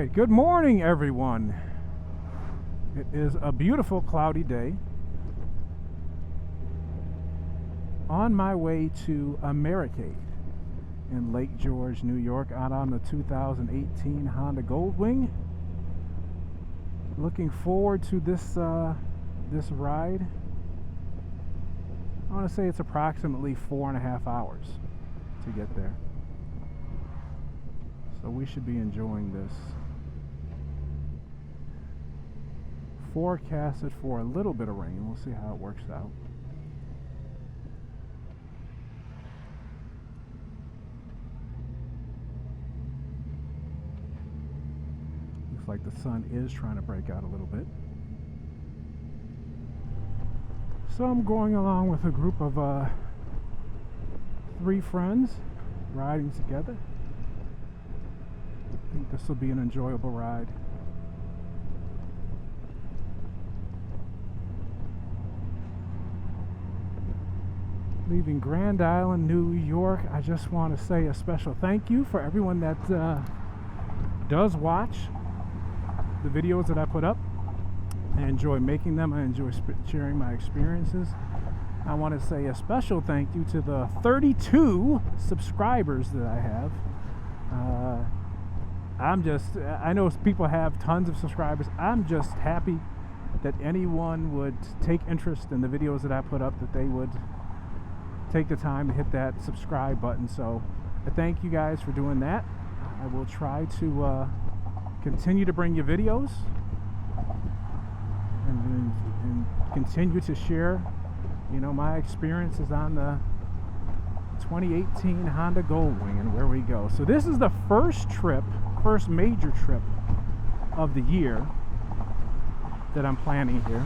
right, good morning, everyone. It is a beautiful cloudy day. On my way to Americade in Lake George, New York, out on the 2018 Honda Goldwing. Looking forward to this ride. I want to say it's approximately 4.5 hours to get there. So we should be enjoying this. Forecasted for a little bit of rain. We'll see how it works out. Looks like the sun is trying to break out a little bit. So I'm going along with a group of 3 friends riding together. I think this will be an enjoyable ride. Leaving Grand Island, New York, I just want to say a special thank you for everyone that does watch the videos that I put up. I enjoy making them. I enjoy sharing my experiences. I want to say a special thank you to the 32 subscribers that I have. I know people have tons of subscribers. I'm just happy that anyone would take interest in the videos that I put up, that they would take the time to hit that subscribe button. So I thank you guys for doing that. I will try to continue to bring you videos and continue to share, my experiences on the 2018 Honda Goldwing and where we go. So this is the first major trip of the year that I'm planning here.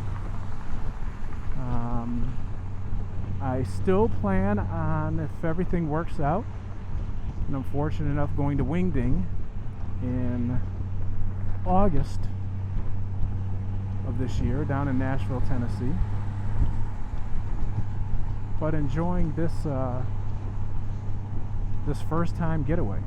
I still plan on, if everything works out, and I'm fortunate enough, going to Wingding in August of this year down in Nashville, Tennessee. But enjoying this first time getaway.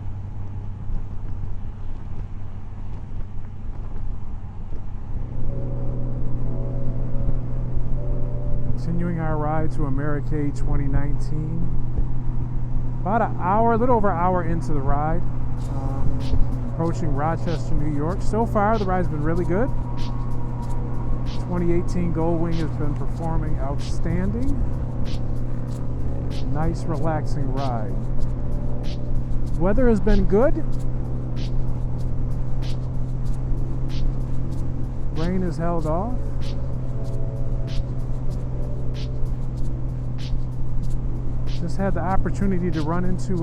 Continuing our ride to Americade 2019. About an hour, a little over an hour into the ride. Approaching Rochester, New York. So far, the ride's been really good. 2018 Goldwing has been performing outstanding. Nice, relaxing ride. Weather has been good. Rain has held off. Just had the opportunity to run into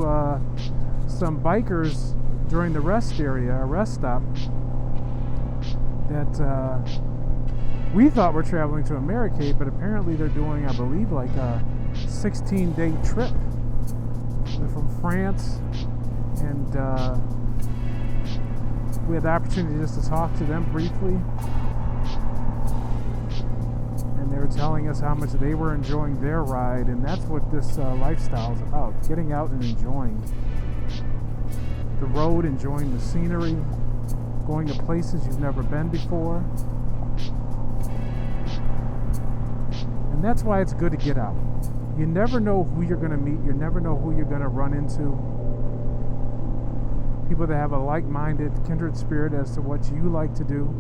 some bikers during the rest stop that we thought were traveling to Americade, but apparently they're doing, I believe, like a 16-day trip. They're from France, and we had the opportunity just to talk to them briefly. And they were telling us how much they were enjoying their ride, and that's what this lifestyle is about. Getting out and enjoying the road, enjoying the scenery, going to places you've never been before. And that's why it's good to get out. You never know who you're going to meet. You never know who you're going to run into. People that have a like-minded, kindred spirit as to what you like to do.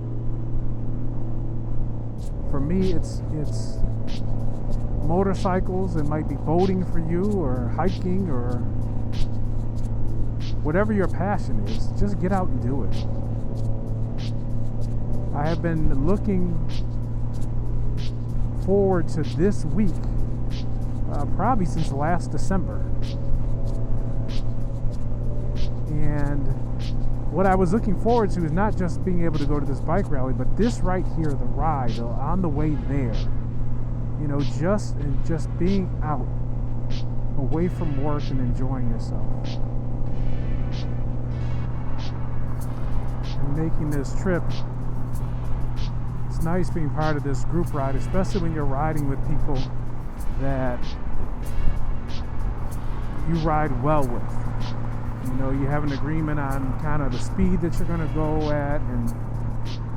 For me, it's motorcycles. It might be boating for you, or hiking, or whatever your passion is. Just get out and do it. I have been looking forward to this week probably since last December. And what I was looking forward to is not just being able to go to this bike rally, but this right here, the ride on the way there. Just being out, away from work, and enjoying yourself. And making this trip, it's nice being part of this group ride, especially when you're riding with people that you ride well with. You know, you have an agreement on kind of the speed that you're going to go at, and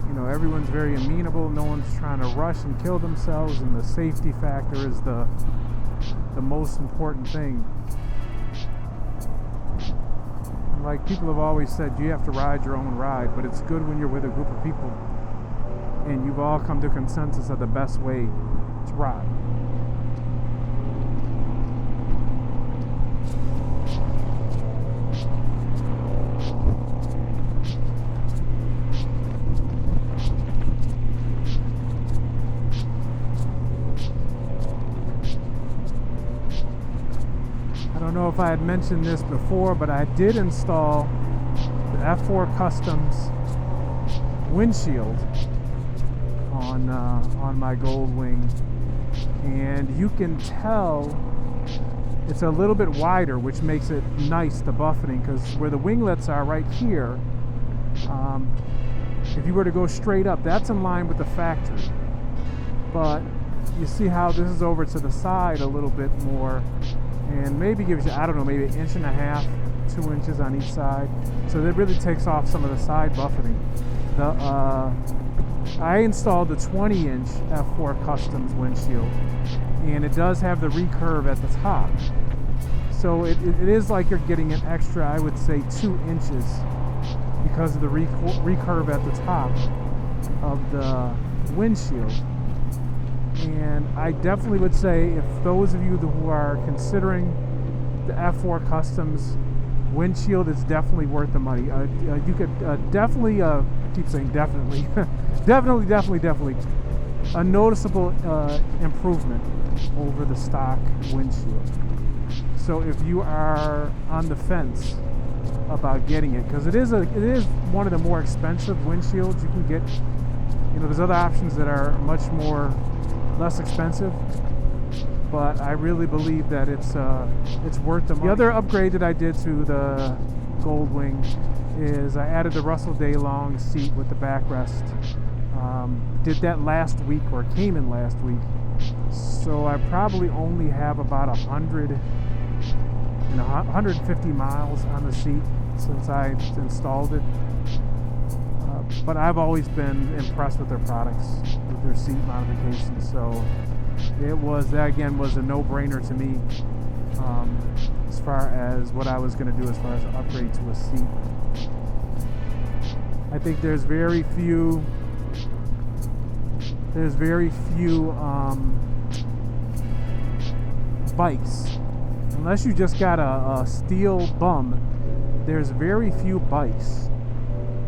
you know, everyone's very amenable. No one's trying to rush and kill themselves, and the safety factor is the most important thing. Like people have always said, you have to ride your own ride, but it's good when you're with a group of people and you've all come to consensus of the best way to ride. I don't know if I had mentioned this before, but I did install the F4 Customs windshield on my Goldwing, and you can tell it's a little bit wider, which makes it nice, the buffeting, because where the winglets are right here, if you were to go straight up, that's in line with the factory, but you see how this is over to the side a little bit more, and maybe gives you, I don't know, maybe 1.5 inches, 2 inches on each side. So that really takes off some of the side buffeting. I installed the 20-inch F4 Customs windshield, and it does have the recurve at the top. So it is like you're getting an extra, I would say, 2 inches because of the recurve at the top of the windshield. And I definitely would say, if those of you who are considering the F4 Customs windshield, it's definitely worth the money. You could definitely, keep saying definitely, definitely, a noticeable improvement over the stock windshield. So if you are on the fence about getting it, because it is one of the more expensive windshields you can get. You know, there's other options that are much less expensive, but I really believe that it's worth the money. The other upgrade that I did to the Goldwing is I added the Russell Day-Long seat with the backrest. Did that last week, or came in last week. So I probably only have about 150 miles on the seat since I installed it. But I've always been impressed with their products, with their seat modifications. So that again was a no-brainer to me as far as what I was going to do as far as an upgrade to a seat. I think there's very few bikes, unless you just got a steel bum. There's very few bikes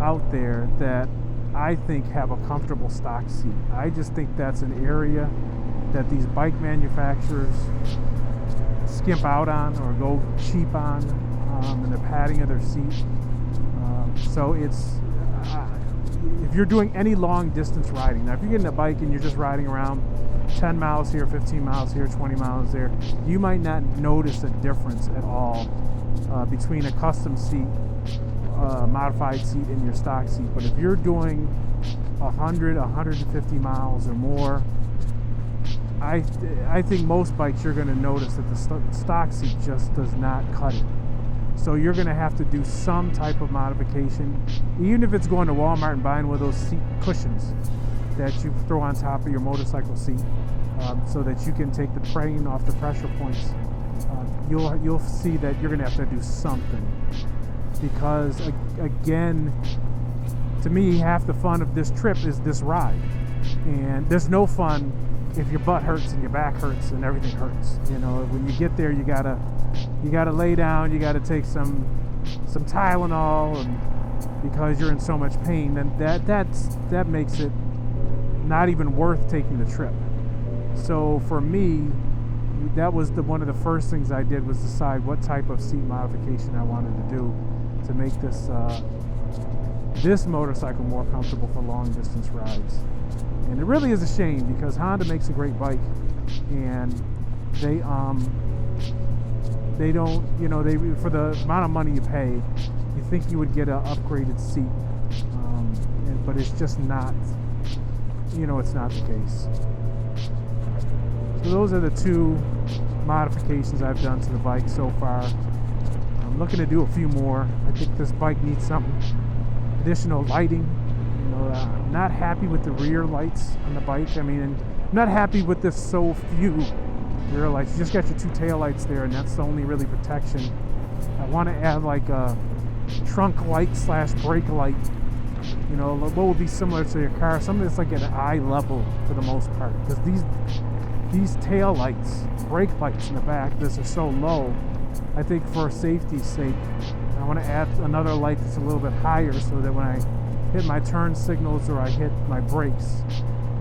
out there that I think have a comfortable stock seat. I just think that's an area that these bike manufacturers skimp out on or go cheap on in the padding of their seat. So it's if you're doing any long distance riding, now if you're getting a bike and you're just riding around 10 miles here, 15 miles here, 20 miles there, you might not notice a difference at all between a custom seat, modified seat, and your stock seat. But if you're doing 100, 150 miles or more, I think most bikes you're going to notice that the stock seat just does not cut it. So you're going to have to do some type of modification, even if it's going to Walmart and buying one of those seat cushions that you throw on top of your motorcycle seat, so that you can take the strain off the pressure points. You'll see that you're going to have to do something, because again, to me, half the fun of this trip is this ride, and there's no fun if your butt hurts and your back hurts and everything hurts. You know, when you get there, you gotta lay down, you gotta take some Tylenol, and because you're in so much pain, then that makes it not even worth taking the trip. So for me, that was one of the first things I did, was decide what type of seat modification I wanted to do to make this this motorcycle more comfortable for long distance rides. And it really is a shame, because Honda makes a great bike, and they don't, you know, for the amount of money you pay, you think you would get an upgraded seat, but it's just not, you know, it's not the case. So those are the two modifications I've done to the bike so far. I'm looking to do a few more. I think this bike needs some additional lighting. You know, I'm not happy with the rear lights on the bike. I mean, and I'm not happy with this so few rear lights. You just got your two tail lights there, and that's the only really protection. I want to add like a trunk light slash brake light. You know, what would be similar to your car, something that's like at eye level for the most part. Because these tail lights, brake lights in the back, this are so low. I think for safety's sake, I want to add another light that's a little bit higher so that when I hit my turn signals or I hit my brakes,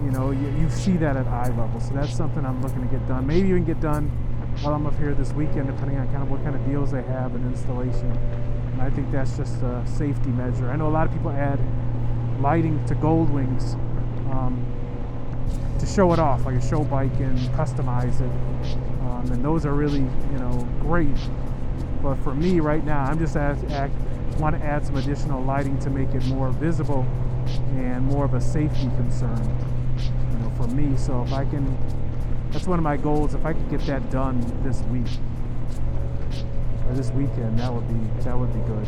you know, you see that at eye level. So that's something I'm looking to get done. Maybe even get done while I'm up here this weekend, depending on kind of what kind of deals they have in installation. And I think that's just a safety measure. I know a lot of people add lighting to Goldwings to show it off, like a show bike, and customize it. And those are really, you know, great. But for me right now, I'm just want to add some additional lighting to make it more visible and more of a safety concern, you know, for me. So if I can, that's one of my goals. If I could get that done this week or this weekend, that would be good.